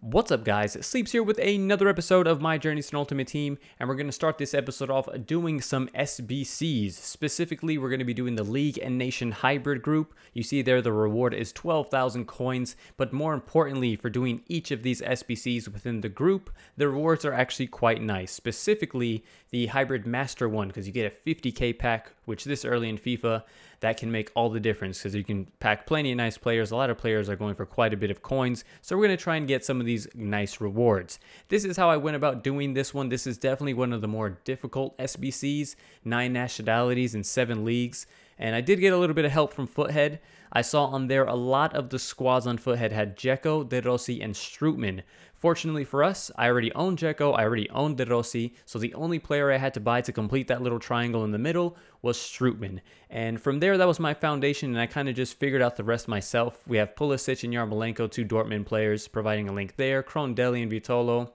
What's up, guys? Sleepz here with another episode of My Journeys to Ultimate Team, and we're going to start this episode off doing some SBCs. Specifically, we're going to be doing the League and Nation Hybrid group. You see there, the reward is 12,000 coins, but more importantly, for doing each of these SBCs within the group, the rewards are actually quite nice. Specifically, the Hybrid Master one, because you get a 50k pack, which this early in FIFA, that can make all the difference because you can pack plenty of nice players. A lot of players are going for quite a bit of coins, so we're going to try and get some of these nice rewards. This is how I went about doing this one. This is definitely one of the more difficult SBCs, 9 nationalities and 7 leagues. And I did get a little bit of help from Foothead. I saw on there a lot of the squads on Foothead had Dzeko, De Rossi, and Strootman. Fortunately for us, I already owned Dzeko, I already owned De Rossi, so the only player I had to buy to complete that little triangle in the middle was Strootman. And from there, that was my foundation, and I kind of just figured out the rest myself. We have Pulisic and Yarmolenko, 2 Dortmund players, providing a link there. Crondelli and Vitolo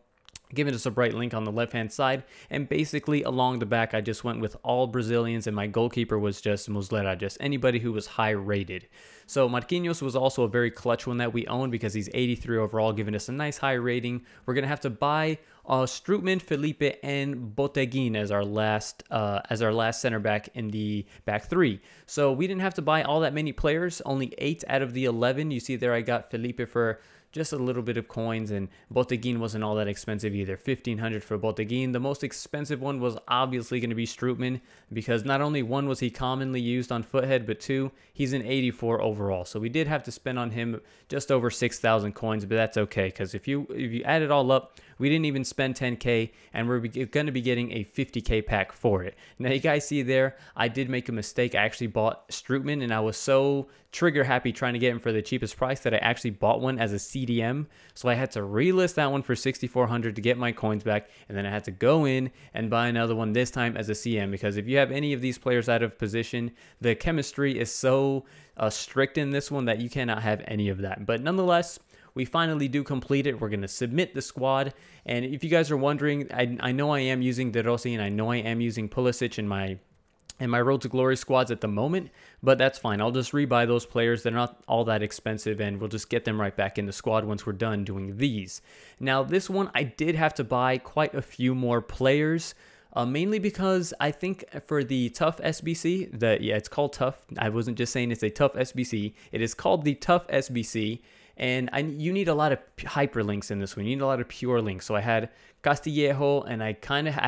giving us a bright link on the left-hand side, and basically along the back, I just went with all Brazilians, and my goalkeeper was just Muslera, just anybody who was high rated. So Marquinhos was also a very clutch one that we owned because he's 83 overall, giving us a nice high rating. We're going to have to buy Strootman, Felipe, and Botteguin as our last center back in the back 3. So we didn't have to buy all that many players, only 8 out of the 11. You see there I got Felipe for just a little bit of coins, and Botteguin wasn't all that expensive either. 1,500 for Botteguin. The most expensive one was obviously going to be Strootman, because not only 1 was he commonly used on Foothead, but 2, he's an 84 overall. So we did have to spend on him just over 6,000 coins, but that's okay, because if you add it all up, we didn't even spend 10k, and we're going to be getting a 50k pack for it. Now you guys see there, I did make a mistake. I actually bought Strootman, and I was so trigger happy trying to get him for the cheapest price that I actually bought one as a CDM. So I had to relist that one for 6,400 to get my coins back, and then I had to go in and buy another one, this time as a CM, because if you have any of these players out of position, the chemistry is so strict in this one that you cannot have any of that. But nonetheless, we finally do complete it. We're going to submit the squad. And if you guys are wondering, I know I am using De Rossi, and I know I am using Pulisic in my Road to Glory squads at the moment, but that's fine. I'll just rebuy those players. They're not all that expensive, and we'll just get them right back in the squad once we're done doing these. Now, this one, I did have to buy quite a few more players, mainly because I think for the Tough SBC, it's called Tough. I wasn't just saying it's a Tough SBC. It is called the Tough SBC. And you need a lot of hyperlinks in this one. You need a lot of pure links. So I had Castillejo, and I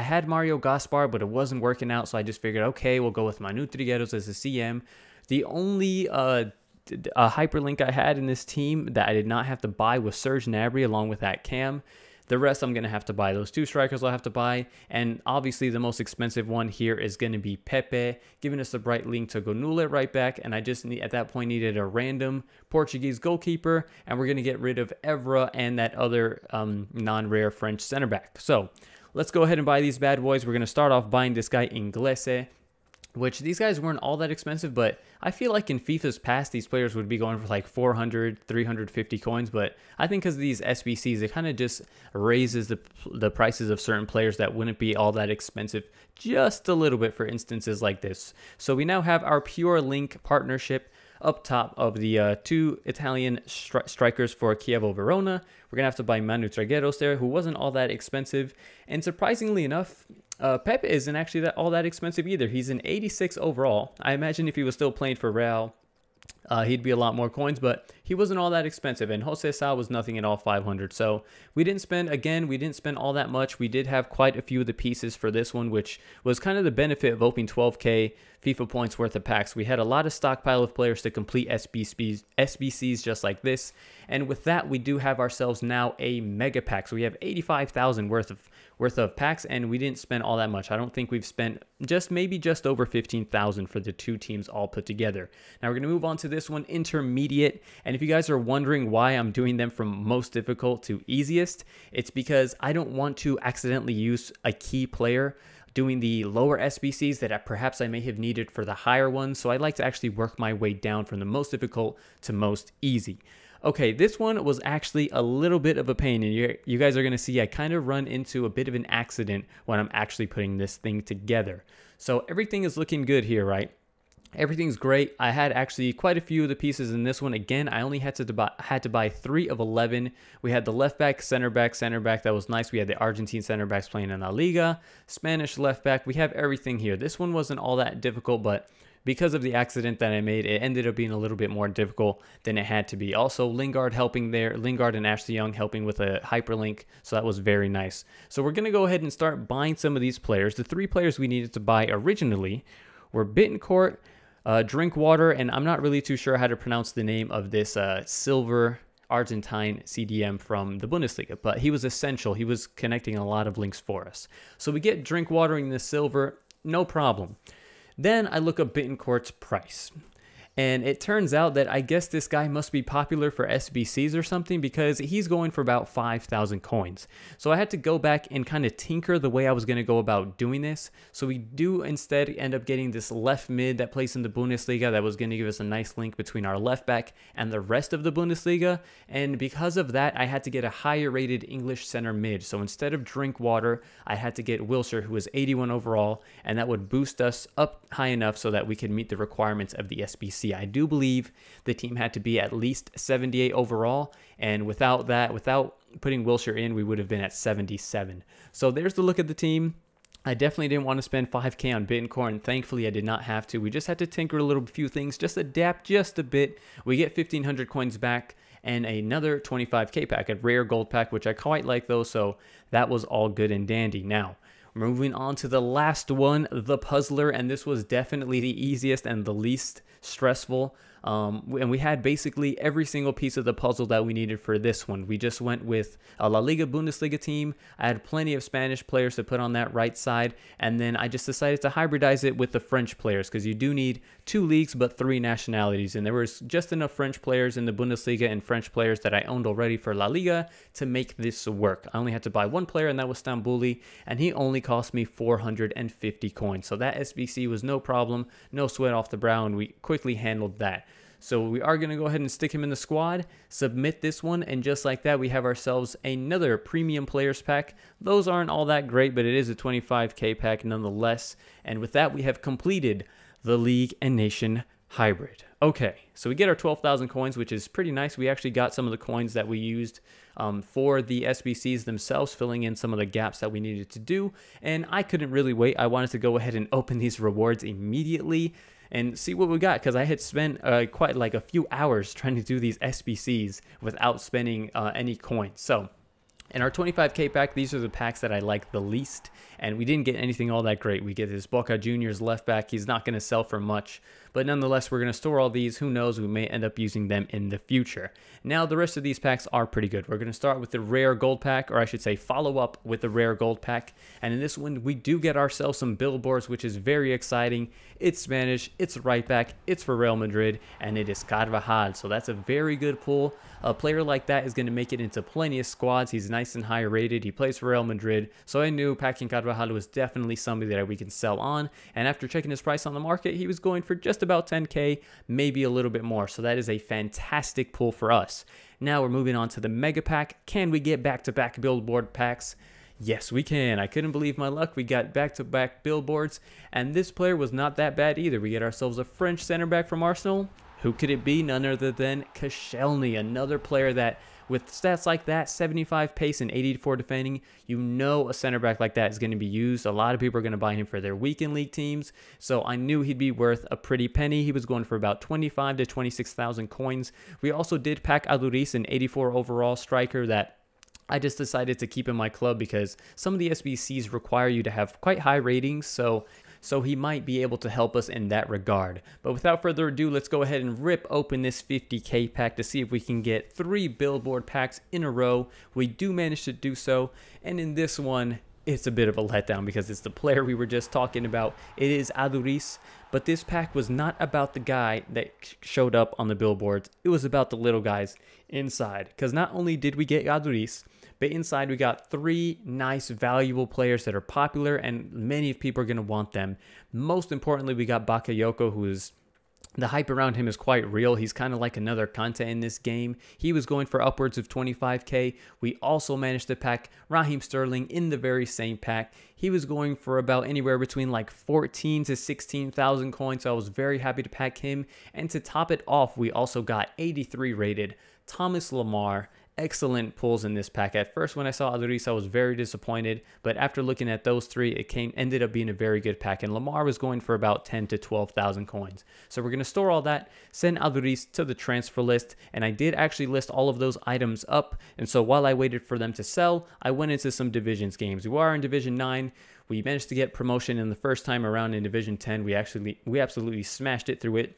had Mario Gaspar, but it wasn't working out. So I just figured, okay, we'll go with Manu Trigueros as a CM. The only hyperlink I had in this team that I did not have to buy was Serge Gnabry along with that Cam. The rest I'm going to have to buy. Those 2 strikers I'll have to buy. And obviously the most expensive one here is going to be Pepe, giving us the bright link to Gonule right back. And I just at that point needed a random Portuguese goalkeeper. And we're going to get rid of Evra and that other non-rare French center back. So let's go ahead and buy these bad boys. We're going to start off buying this guy Inglese, which these guys weren't all that expensive, but I feel like in FIFA's past, these players would be going for like 400, 350 coins, but I think because of these SBCs, it kind of just raises the prices of certain players that wouldn't be all that expensive just a little bit for instances like this. So we now have our Pure Link partnership up top of the 2 Italian strikers for Chievo Verona. We're going to have to buy Manu Trigueros there, who wasn't all that expensive, and surprisingly enough, Pepe isn't actually all that expensive either. He's an 86 overall. I imagine if he was still playing for Real, he'd be a lot more coins, but he wasn't all that expensive. And Jose Sal was nothing at all, 500. So we didn't spend all that much. We did have quite a few of the pieces for this one, which was kind of the benefit of opening 12k FIFA points worth of packs. We had a lot of stockpile of players to complete SBCs just like this. And with that, we do have ourselves now a mega pack. So we have 85,000 worth of packs, and we didn't spend all that much. I don't think we've spent maybe just over 15,000 for the 2 teams all put together. Now we're going to move on to this one, intermediate. And if you guys are wondering why I'm doing them from most difficult to easiest, it's because I don't want to accidentally use a key player doing the lower SBCs that perhaps I may have needed for the higher ones. So I like to actually work my way down from the most difficult to most easy. Okay, this one was actually a little bit of a pain, and you guys are going to see I kind of run into a bit of an accident when I'm actually putting this thing together. So everything is looking good here, right? Everything's great. I had actually quite a few of the pieces in this one. Again, I only had to buy 3 of 11. We had the left back, center back, center back. That was nice. We had the Argentine center backs playing in La Liga, Spanish left back. We have everything here. This one wasn't all that difficult, but because of the accident that I made, it ended up being a little bit more difficult than it had to be. Also, Lingard helping there. Lingard and Ashley Young helping with a hyperlink, so that was very nice. So we're going to go ahead and start buying some of these players. The 3 players we needed to buy originally were Bittencourt, Drinkwater, and I'm not really too sure how to pronounce the name of this silver Argentine CDM from the Bundesliga, but he was essential. He was connecting a lot of links for us. So we get Drinkwater in the silver, no problem. Then I look up Bittencourt's price. And it turns out that I guess this guy must be popular for SBCs or something, because he's going for about 5,000 coins. So I had to go back and kind of tinker the way I was going to go about doing this. So we do instead end up getting this left mid that plays in the Bundesliga that was going to give us a nice link between our left back and the rest of the Bundesliga. And because of that, I had to get a higher rated English center mid. So instead of Drinkwater, I had to get Wilshere, who was 81 overall, and that would boost us up high enough so that we could meet the requirements of the SBC. I do believe the team had to be at least 78 overall, and without that, without putting Wilshere in, we would have been at 77. So there's the look at the team. I definitely didn't want to spend 5K on Bittencourt, and thankfully I did not have to. We just had to tinker a few things, just adapt just a bit. We get 1,500 coins back and another 25K pack, a rare gold pack, which I quite like though, so that was all good and dandy. Now, moving on to the last one, the Puzzler, and this was definitely the easiest and the least stressful. And we had basically every single piece of the puzzle that we needed for this one. We just went with a La Liga Bundesliga team. I had plenty of Spanish players to put on that right side, and then I just decided to hybridize it with the French players, because you do need 2 leagues but 3 nationalities, and there was just enough French players in the Bundesliga and French players that I owned already for La Liga to make this work. I only had to buy 1 player, and that was Stambouli, and he only cost me 450 coins. So that SBC was no problem, no sweat off the brow, and we quickly handled that. So we are going to go ahead and stick him in the squad, submit this one, and just like that, we have ourselves another premium players pack. Those aren't all that great, but it is a 25K pack nonetheless. And with that, we have completed the League and Nation hybrid. Okay, so we get our 12,000 coins, which is pretty nice. We actually got some of the coins that we used for the SBCs themselves, filling in some of the gaps that we needed to do. And I couldn't really wait. I wanted to go ahead and open these rewards immediately and see what we got, because I had spent quite like a few hours trying to do these SBCs without spending any coins. So in our 25K pack, these are the packs that I like the least, and we didn't get anything all that great. We get this Boca Juniors left back. He's not going to sell for much, but nonetheless, we're going to store all these. Who knows, we may end up using them in the future. Now, the rest of these packs are pretty good. We're going to start with the rare gold pack, or I should say follow up with the rare gold pack, and in this one, we do get ourselves some billboards, which is very exciting. It's Spanish, it's right back, it's for Real Madrid, and it is Carvajal, so that's a very good pull. A player like that is going to make it into plenty of squads. He's nice and high rated. He plays for Real Madrid, so I knew packing Carvajal was definitely somebody that we can sell on. And after checking his price on the market, he was going for just about 10K, maybe a little bit more. So that is a fantastic pull for us. Now we're moving on to the mega pack. Can we get back-to-back billboard packs? Yes, we can. I couldn't believe my luck. We got back-to-back billboards, and this player was not that bad either. We get ourselves a French center back from Arsenal. Who could it be? None other than Koscielny, another player that, with stats like that, 75 pace and 84 defending, you know a center back like that is going to be used. A lot of people are going to buy him for their weekend league teams, so I knew he'd be worth a pretty penny. He was going for about 25 to 26,000 coins. We also did pack Aduriz, an 84 overall striker that I just decided to keep in my club because some of the SBCs require you to have quite high ratings, so he might be able to help us in that regard. But without further ado, let's go ahead and rip open this 50K pack to see if we can get 3 billboard packs in a row. We do manage to do so, and in this one, it's a bit of a letdown because it's the player we were just talking about. It is Aduriz, but this pack was not about the guy that showed up on the billboards. It was about the little guys inside, because not only did we get Aduriz, but inside we got 3 nice, valuable players that are popular, and many people are going to want them. Most importantly, we got Bakayoko, who is The hype around him is quite real. He's kind of like another Kante in this game. He was going for upwards of 25k. We also managed to pack Raheem Sterling in the very same pack. He was going for about anywhere between like 14 to 16,000 coins. So I was very happy to pack him. And to top it off, we also got 83 rated Thomas Lamar. Excellent pulls in this pack. At first, when I saw Alvarez, I was very disappointed, but after looking at those three, it ended up being a very good pack, and Lamar was going for about 10 to 12,000 coins. So we're going to store all that, send Alvarez to the transfer list, and I did actually list all of those items up, and so while I waited for them to sell, I went into some divisions games. We are in Division 9. We managed to get promotion in the first time around in Division 10. We absolutely smashed it through it.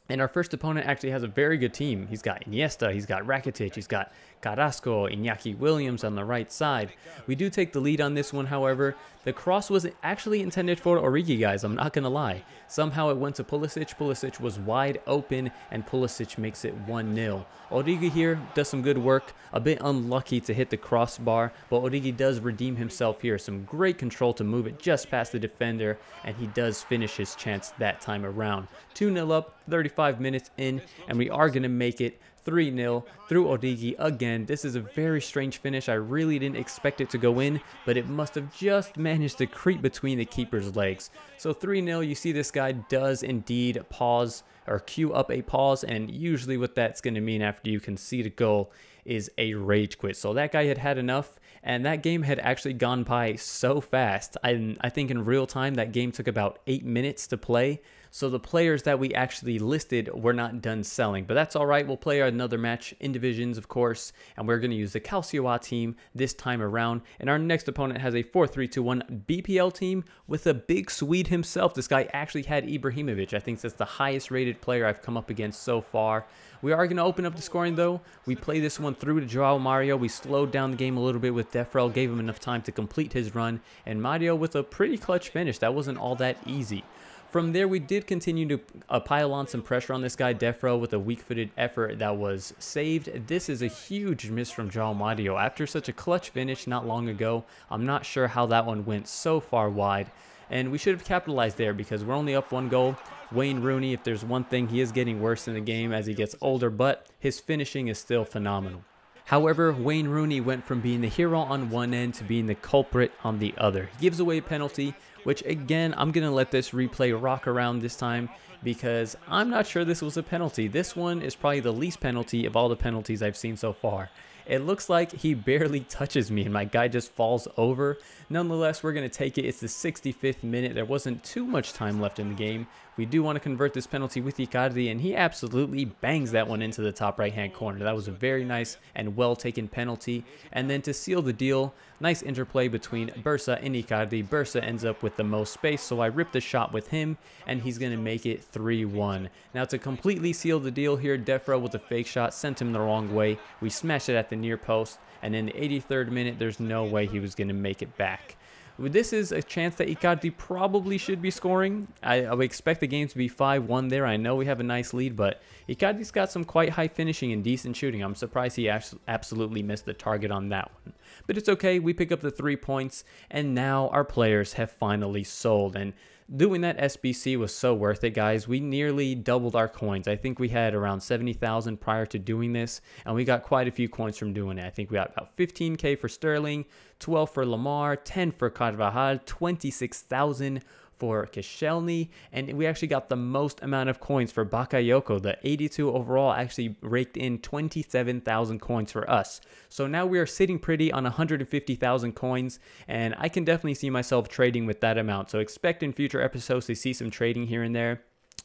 And our first opponent actually has a very good team. He's got Iniesta, he's got Rakitic, he's got Carrasco, Iñaki Williams on the right side. We do take the lead on this one, however. The cross was actually intended for Origi, guys, I'm not going to lie. Somehow it went to Pulisic. Pulisic was wide open, and Pulisic makes it 1-0. Origi here does some good work. A bit unlucky to hit the crossbar, but Origi does redeem himself here. Some great control to move it just past the defender, and he does finish his chance that time around. 2-0 up, 35 minutes in, and we are going to make it 3-0 through Origi again. This is a very strange finish. I really didn't expect it to go in, but it must have just managed to creep between the keeper's legs. So 3-0, you see this guy does indeed pause or queue up a pause, and usually what that's going to mean after you concede a goal is a rage quit. So that guy had had enough, and that game had actually gone by so fast. I think in real time that game took about 8 minutes to play. So the players that we actually listed were not done selling, but that's all right. We'll play another match in divisions, of course, and we're going to use the Calcio A team this time around. And our next opponent has a 4-3-2-1 BPL team with a big Swede himself. This guy actually had Ibrahimovic. I think that's the highest rated player I've come up against so far. We are going to open up the scoring though. We play this one through to Joao Mario. We slowed down the game a little bit with Defrel, gave him enough time to complete his run, and Mario with a pretty clutch finish. That wasn't all that easy. From there, we did continue to pile on some pressure on this guy, Defro, with a weak-footed effort that was saved. This is a huge miss from Joao Mario. After such a clutch finish not long ago, I'm not sure how that one went so far wide. And we should have capitalized there because we're only up 1 goal. Wayne Rooney, if there's one thing, he is getting worse in the game as he gets older, but his finishing is still phenomenal. However, Wayne Rooney went from being the hero on one end to being the culprit on the other. He gives away a penalty, which again, I'm going to let this replay rock around this time because I'm not sure this was a penalty. This one is probably the least penalty of all the penalties I've seen so far. It looks like he barely touches me and my guy just falls over. Nonetheless, we're going to take it. It's the 65th minute. There wasn't too much time left in the game. We do want to convert this penalty with Icardi, and he absolutely bangs that one into the top right-hand corner. That was a very nice and well-taken penalty. And then to seal the deal, nice interplay between Bursa and Icardi. Bursa ends up with the most space, so I rip the shot with him, and he's going to make it 3-1. Now to completely seal the deal here, Defra with a fake shot sent him the wrong way. We smashed it at the near post, and in the 83rd minute, there's no way he was going to make it back. This is a chance that Icardi probably should be scoring. I would expect the game to be 5-1 there. I know we have a nice lead, but Icardi's got some quite high finishing and decent shooting. I'm surprised he absolutely missed the target on that one. But it's okay. We pick up the 3 points, and now our players have finally sold. And doing that SBC was so worth it, guys. We nearly doubled our coins. I think we had around 70,000 prior to doing this, and we got quite a few coins from doing it. I think we got about 15k for Sterling, 12 for Lamar, 10 for Carvajal, 26,000 for Koscielny, and we actually got the most amount of coins for Bakayoko. The 82 overall actually raked in 27,000 coins for us. So now we are sitting pretty on 150,000 coins, and I can definitely see myself trading with that amount. So expect in future episodes to see some trading here and there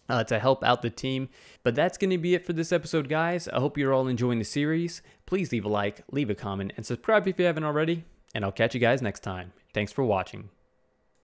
to help out the team. But that's going to be it for this episode, guys. I hope you're all enjoying the series. Please leave a like, leave a comment, and subscribe if you haven't already, and I'll catch you guys next time. Thanks for watching.